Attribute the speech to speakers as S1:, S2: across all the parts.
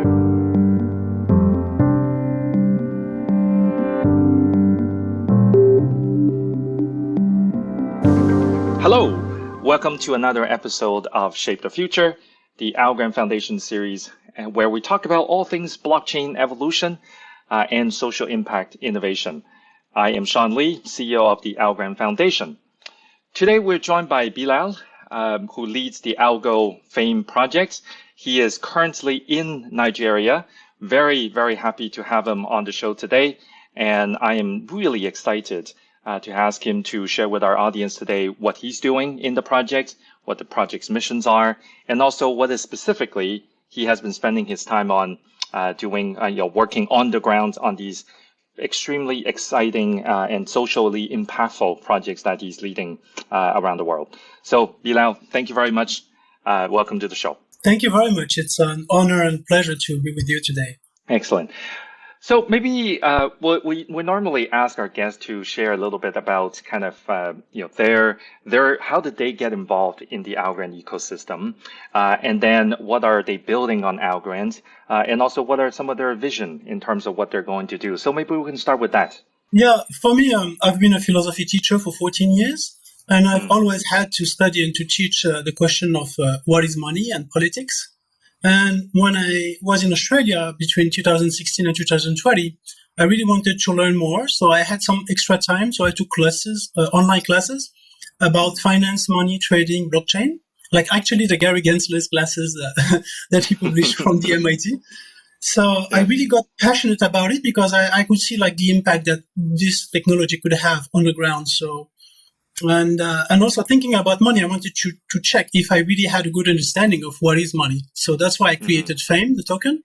S1: Hello, welcome to another episode of Shape the Future, the Algorand Foundation series, where we talk about all things blockchain evolution and social impact innovation. I am Sean Lee, CEO of the Algorand Foundation. Today we're joined by Bilal, who leads the FAME project. He is currently in Nigeria. Very, very happy to have him on the show today, and I am really excited to ask him to share with our audience today what he's doing in the project, what the project's missions are, and also what is specifically he has been spending his time on doing, working on the ground on these extremely exciting and socially impactful projects that he's leading around the world. So, Bilal, thank you very much. Welcome to the show.
S2: Thank you very much. It's an honor and pleasure to be with you today.
S1: Excellent. So maybe we normally ask our guests to share a little bit about kind of their how did they get involved in the Algorand ecosystem, and then what are they building on Algorand, and also what are some of their vision in terms of what they're going to do. So maybe we can start with that.
S2: Yeah, for me, I've been a philosophy teacher for 14 years, and I've always had to study and to teach the question of what is money and politics. And when I was in Australia between 2016 and 2020, I really wanted to learn more. So I had some extra time. So I took classes, online classes about finance, money, trading, blockchain, like actually the Gary Gensler's classes that he published from the MIT. So I really got passionate about it because I could see like the impact that this technology could have on the ground. So and also thinking about money, I wanted to check if I really had a good understanding of what is money. So that's why I created FAME, the token.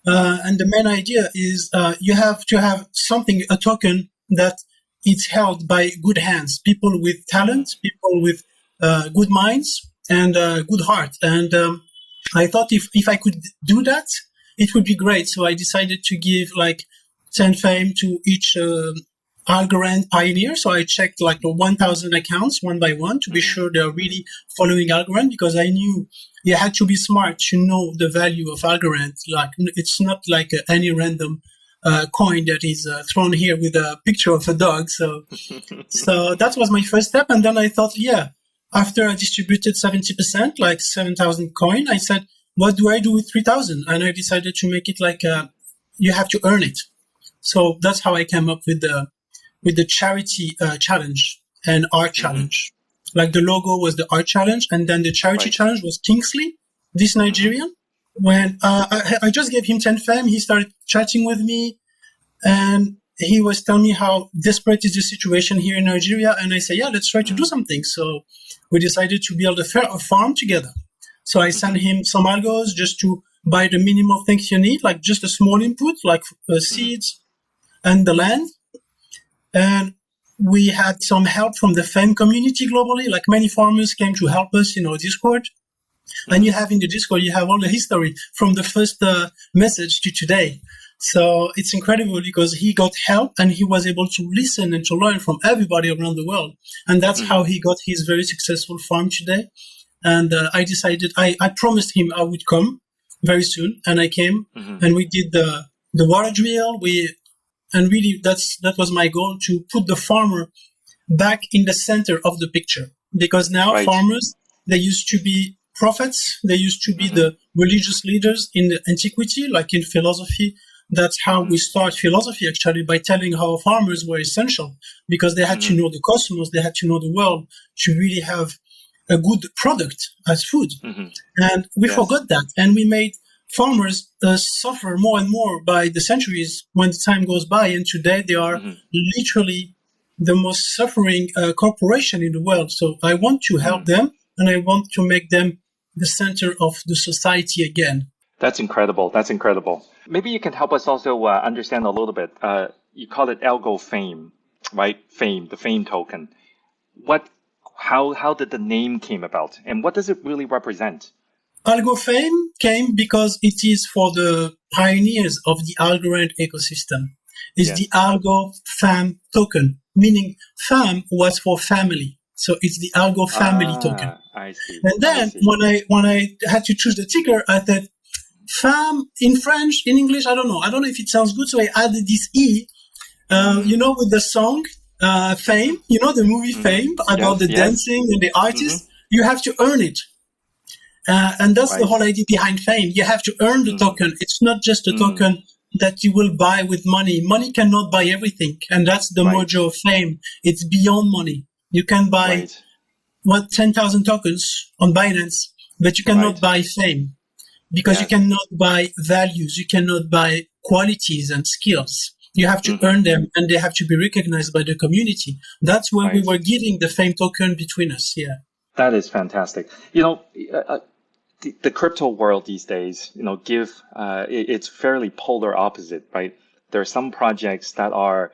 S2: And the main idea is you have to have something, a token that it's held by good hands, people with talent, people with good minds and good heart. And I thought if I could do that, it would be great. So I decided to give like 10 FAME to each Algorand pioneer. So I checked like the 1,000 accounts one by one to be sure they're really following Algorand, because I knew you had to be smart to know the value of Algorand. Like it's not like any random coin that is thrown here with a picture of a dog. So that was my first step. And then I thought, after I distributed 70%, like 7,000 coin, I said, what do I do with 3,000? And I decided to make it like you have to earn it. So that's how I came up with the charity challenge and art challenge. Like the logo was the art challenge, and then the charity challenge was Kingsley, this Nigerian. When I just gave him 10 FAME, he started chatting with me, and he was telling me how desperate is the situation here in Nigeria. And I said, let's try to do something. So we decided to build a farm together. So I sent him some algos just to buy the minimum things you need, like just a small input, like seeds and the land. And we had some help from the FAME community globally, like many farmers came to help us in our Discord. And you have in the Discord, you have all the history from the first message to today. So it's incredible because he got help and he was able to listen and to learn from everybody around the world. And that's how he got his very successful farm today. And I decided, I promised him I would come very soon. And I came and we did the water drill. And really, that was my goal, to put the farmer back in the center of the picture. Because now farmers, they used to be prophets. They used to be the religious leaders in the antiquity, like in philosophy. That's how we start philosophy, actually, by telling how farmers were essential. Because they had to know the cosmos, they had to know the world to really have a good product as food. And we forgot that. And we made farmers suffer more and more by the centuries when the time goes by, and today they are literally the most suffering corporation in the world. So I want to help them, and I want to make them the center of the society again.
S1: That's incredible. That's incredible. Maybe you can help us also understand a little bit. You call it FAME, right? FAME, the FAME token. How did the name came about, and what does it really represent?
S2: AlgoFame came because it is for the pioneers of the Algorand ecosystem. It's the AlgoFam token, meaning fam was for family. So it's the Algo family token.
S1: I see.
S2: And then when I had to choose the ticker, I thought Femme in French, in English, I don't know. I don't know if it sounds good, so I added this E. With the song Fame, the movie Fame, about the dancing and the artist, you have to earn it. And that's the whole idea behind Fame. You have to earn the token. It's not just a token that you will buy with money. Money cannot buy everything. And that's the mojo of Fame. It's beyond money. You can buy 10,000 tokens on Binance, but you cannot buy fame because you cannot buy values. You cannot buy qualities and skills. You have to earn them, and they have to be recognized by the community. That's why we were giving the Fame token between us. Yeah.
S1: That is fantastic. The crypto world these days, it's fairly polar opposite, right? There are some projects that are,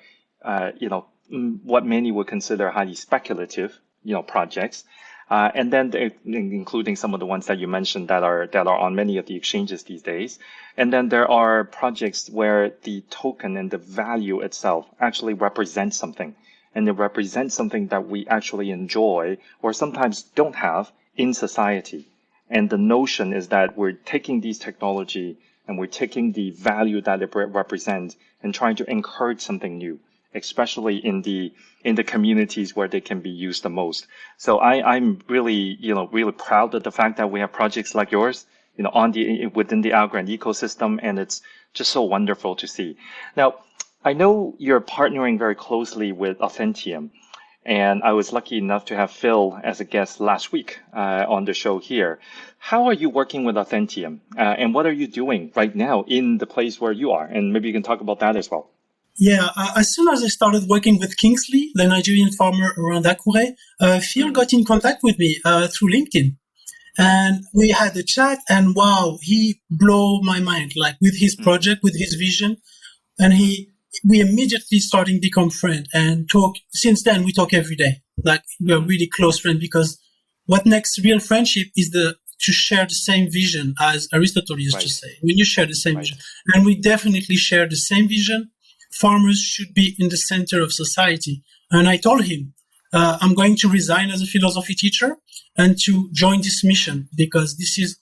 S1: what many would consider highly speculative, projects. And then including some of the ones that you mentioned that are on many of the exchanges these days. And then there are projects where the token and the value itself actually represents something. And it represents something that we actually enjoy or sometimes don't have in society. And the notion is that we're taking these technology and we're taking the value that it represents and trying to encourage something new, especially in the communities where they can be used the most. So I'm really, really proud of the fact that we have projects like yours, within the Algorand ecosystem, and it's just so wonderful to see. Now, I know you're partnering very closely with Authentium, and I was lucky enough to have Phil as a guest last week on the show here. How are you working with Authentium, and what are you doing right now in the place where you are? And maybe you can talk about that as well.
S2: Yeah, as soon as I started working with Kingsley, the Nigerian farmer around Akure, Phil got in contact with me through LinkedIn. And we had a chat, and wow, he blew my mind, like with his project, with his vision. And we immediately started to become friends and talk. Since then, we talk every day. Like, we are really close friends, because what makes real friendship is to share the same vision, as Aristotle used to say. When you share the same vision. And we definitely share the same vision. Farmers should be in the center of society. And I told him, I'm going to resign as a philosophy teacher and to join this mission, because this is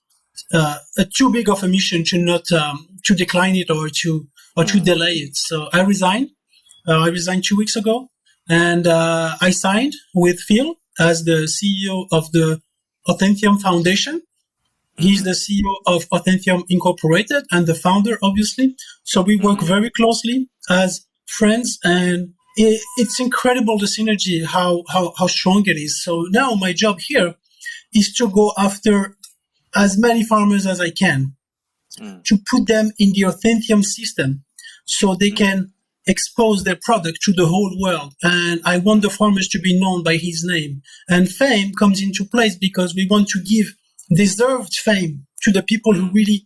S2: too big of a mission to not to decline it or to delay it. So I resigned. I resigned 2 weeks ago, and I signed with Phil as the CEO of the Authentium Foundation. He's the CEO of Authentium Incorporated and the founder, obviously. So we work very closely as friends, and it's incredible, the synergy, how strong it is. So now my job here is to go after as many farmers as I can, to put them in the Authentium system so they can expose their product to the whole world. And I want the farmers to be known by his name. And fame comes into place because we want to give deserved fame to the people who really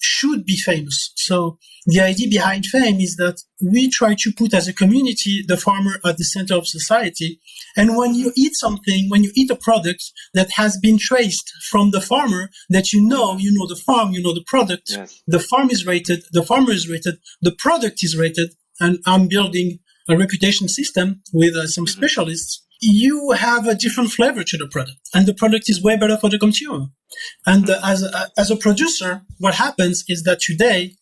S2: should be famous. So the idea behind Fame is that we try to put, as a community, the farmer at the center of society. And when you eat something, when you eat a product that has been traced from the farmer, that you know the farm, the product, the farm is rated, the farmer is rated, the product is rated, and I'm building a reputation system with some specialists, you have a different flavor to the product, and the product is way better for the consumer. And as a producer, what happens is that today,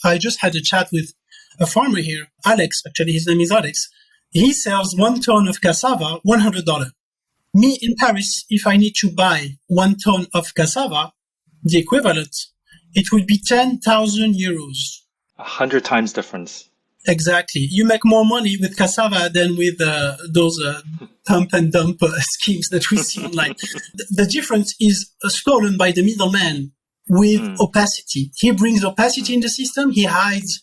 S2: I just had a chat with a farmer here, Alex, actually, his name is Alex. He sells 1 ton of cassava, $100. Me in Paris, if I need to buy 1 ton of cassava, the equivalent, it would be 10,000 euros.
S1: 100 times difference.
S2: Exactly. You make more money with cassava than with those pump and dump schemes that we see online. The difference is stolen by the middleman with opacity. He brings opacity in the system. He hides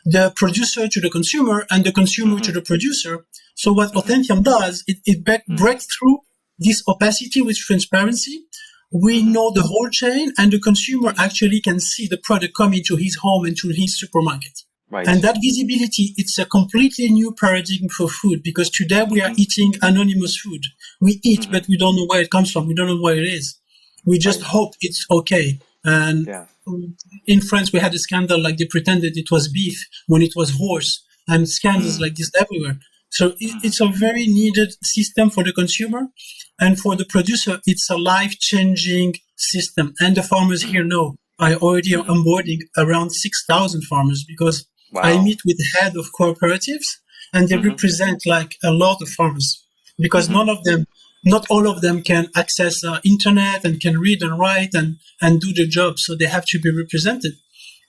S2: the producer to the consumer and the consumer to the producer. So what Authentium does, it breaks through this opacity with transparency. We know the whole chain, and the consumer actually can see the product coming to his home and to his supermarket.
S1: Right.
S2: And that visibility, it's a completely new paradigm for food, because today we are eating anonymous food. We eat, but we don't know where it comes from. We don't know where it is. We just hope it's okay. And in France, we had a scandal, like they pretended it was beef when it was horse, and scandals like this everywhere. So it's a very needed system for the consumer. And for the producer, it's a life-changing system. And the farmers here know I already am onboarding around 6,000 farmers because I meet with the head of cooperatives and they represent like a lot of farmers because not all of them can access internet and can read and write and do the job. So they have to be represented.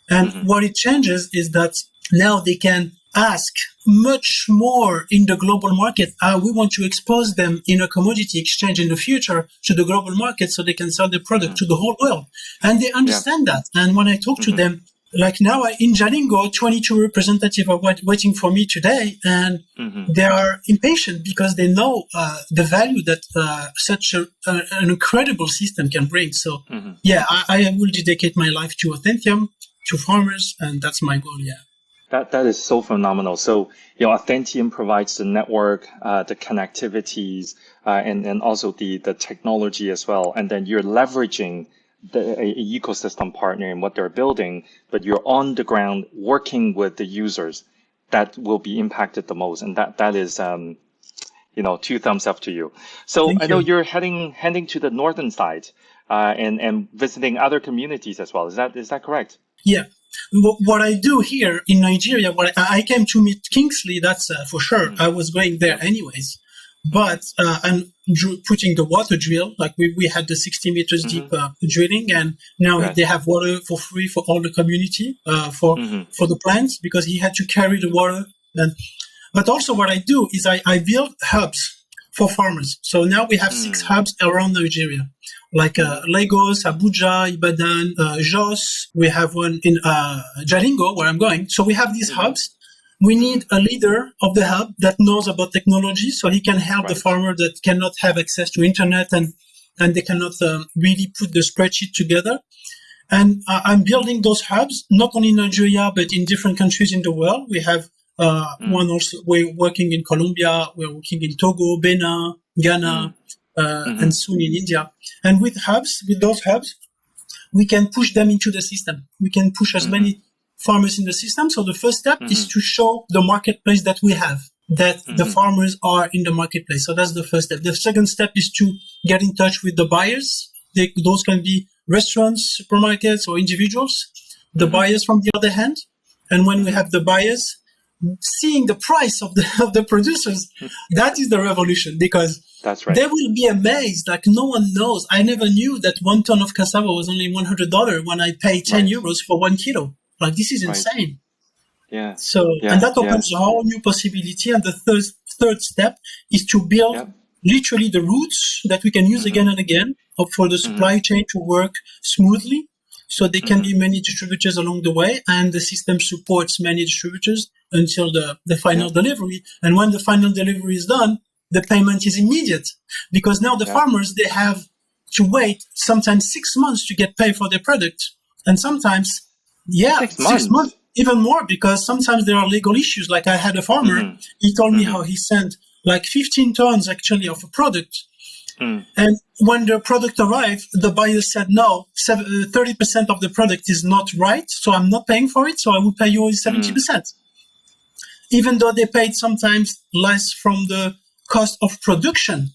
S2: And what it changes is that now they can ask much more in the global market. We want to expose them in a commodity exchange in the future to the global market so they can sell their product to the whole world. And they understand that. And when I talk to them, like now in Jalingo, 22 representatives are waiting for me today, and they are impatient because they know the value that such an incredible system can bring. So, I will dedicate my life to Authentium, to farmers, and that's my goal,
S1: That is so phenomenal. So, Authentium provides the network, the connectivities, and also the technology as well. And then you're leveraging the ecosystem partner in what they're building, but you're on the ground working with the users that will be impacted the most. And that is, 2 thumbs up to you. So I know you're heading to the northern side, and visiting other communities as well. Is that correct?
S2: Yeah. What I do here in Nigeria, I came to meet Kingsley, that's for sure. I was going there anyways. But I'm putting the water drill, like we had the 60 meters deep drilling, and now they have water for free for all the community, for the plants, because he had to carry the water. But also what I do is I build hubs for farmers. So now we have 6 hubs around Nigeria, like Lagos, Abuja, Ibadan, Jos. We have one in Jalingo, where I'm going. So we have these hubs. We need a leader of the hub that knows about technology so he can help the farmer that cannot have access to internet and they cannot really put the spreadsheet together. And I'm building those hubs, not only in Nigeria, but in different countries in the world. We have one also, we're working in Colombia, we're working in Togo, Benin, Ghana, and soon in India. And with those hubs, we can push them into the system. We can push as many farmers in the system. So the first step is to show the marketplace that we have, that the farmers are in the marketplace. So that's the first step. The second step is to get in touch with the buyers. Those can be restaurants, supermarkets, or individuals. The buyers from the other hand. And when we have the buyers, seeing the price of the producers, that is the revolution, because they will be amazed. Like no one knows. I never knew that 1 ton of cassava was only $100 when I pay 10 euros for 1 kilo. Like this is insane.
S1: Yeah.
S2: So, and that opens a whole new possibility. And the third step is to build literally the routes that we can use again and again for the supply chain to work smoothly. So there can be many distributors along the way, and the system supports many distributors until the final delivery. And when the final delivery is done, the payment is immediate, because now the farmers, they have to wait sometimes 6 months to get paid for their product. And sometimes 6 months, even more, because sometimes there are legal issues. Like I had a farmer, he told me how he sent like 15 tons actually of a product. And when the product arrived, the buyer said, no, 30% of the product is not right. So I'm not paying for it. So I will pay you 70%. Even though they paid sometimes less from the cost of production,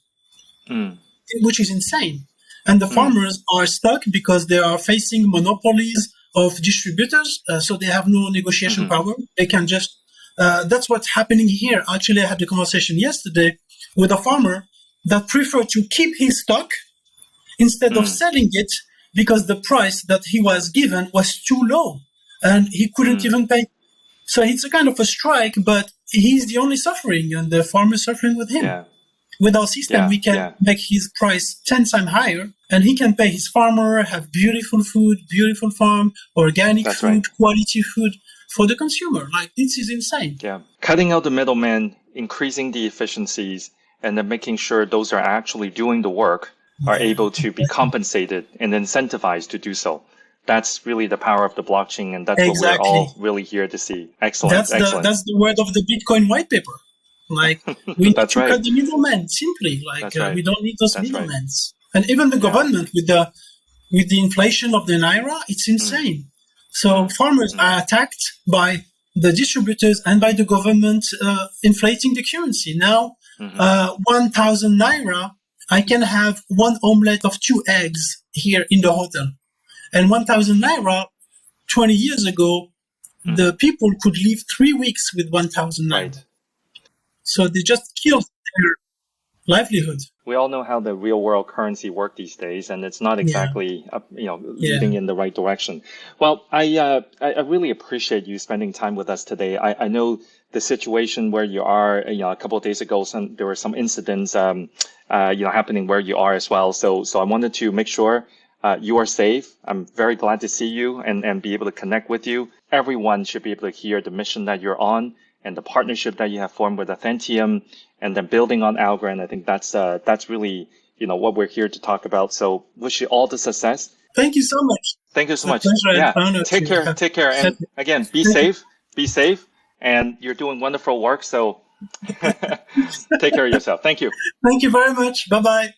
S2: which is insane. And the farmers are stuck because they are facing monopolies of distributors, so they have no negotiation power. They can just, that's what's happening here. Actually, I had a conversation yesterday with a farmer that preferred to keep his stock instead of selling it because the price that he was given was too low and he couldn't even pay. So it's a kind of a strike, but he's the only suffering and the farmer is suffering with him. Yeah. With our system, we can make his price 10 times higher, and he can pay his farmer, have beautiful food, beautiful farm, organic food, quality food for the consumer. Like, this is insane.
S1: Yeah. Cutting out the middleman, increasing the efficiencies, and then making sure those are actually doing the work are able to be compensated and incentivized to do so. That's really the power of the blockchain, and that's what we're all really here to see. Excellent.
S2: That's the word of the Bitcoin white paper. Like, we need to cut the middleman, simply. Like, we don't need those middlemen. And even the government, with the inflation of the Naira, it's insane. So farmers are attacked by the distributors and by the government inflating the currency. Now, 1,000 Naira, I can have one omelette of 2 eggs here in the hotel. And 1,000 naira, 20 years ago, the people could live 3 weeks with 1,000 naira.
S1: Right.
S2: So they just killed their livelihood.
S1: We all know how the real world currency work these days, and it's not exactly leading in the right direction. Well, I really appreciate you spending time with us today. I know the situation where you are. A couple of days ago, there were some incidents happening where you are as well. So I wanted to make sure you are safe. I'm very glad to see you and be able to connect with you. Everyone should be able to hear the mission that you're on and the partnership that you have formed with Authentium, and then building on Algorand. I think that's really what we're here to talk about. So wish you all the success.
S2: Thank you so much.
S1: Thank you so much.
S2: Pleasure and honor.
S1: Take care, and again, be safe, and you're doing wonderful work. So take care of yourself. Thank you.
S2: Thank you very much. Bye bye.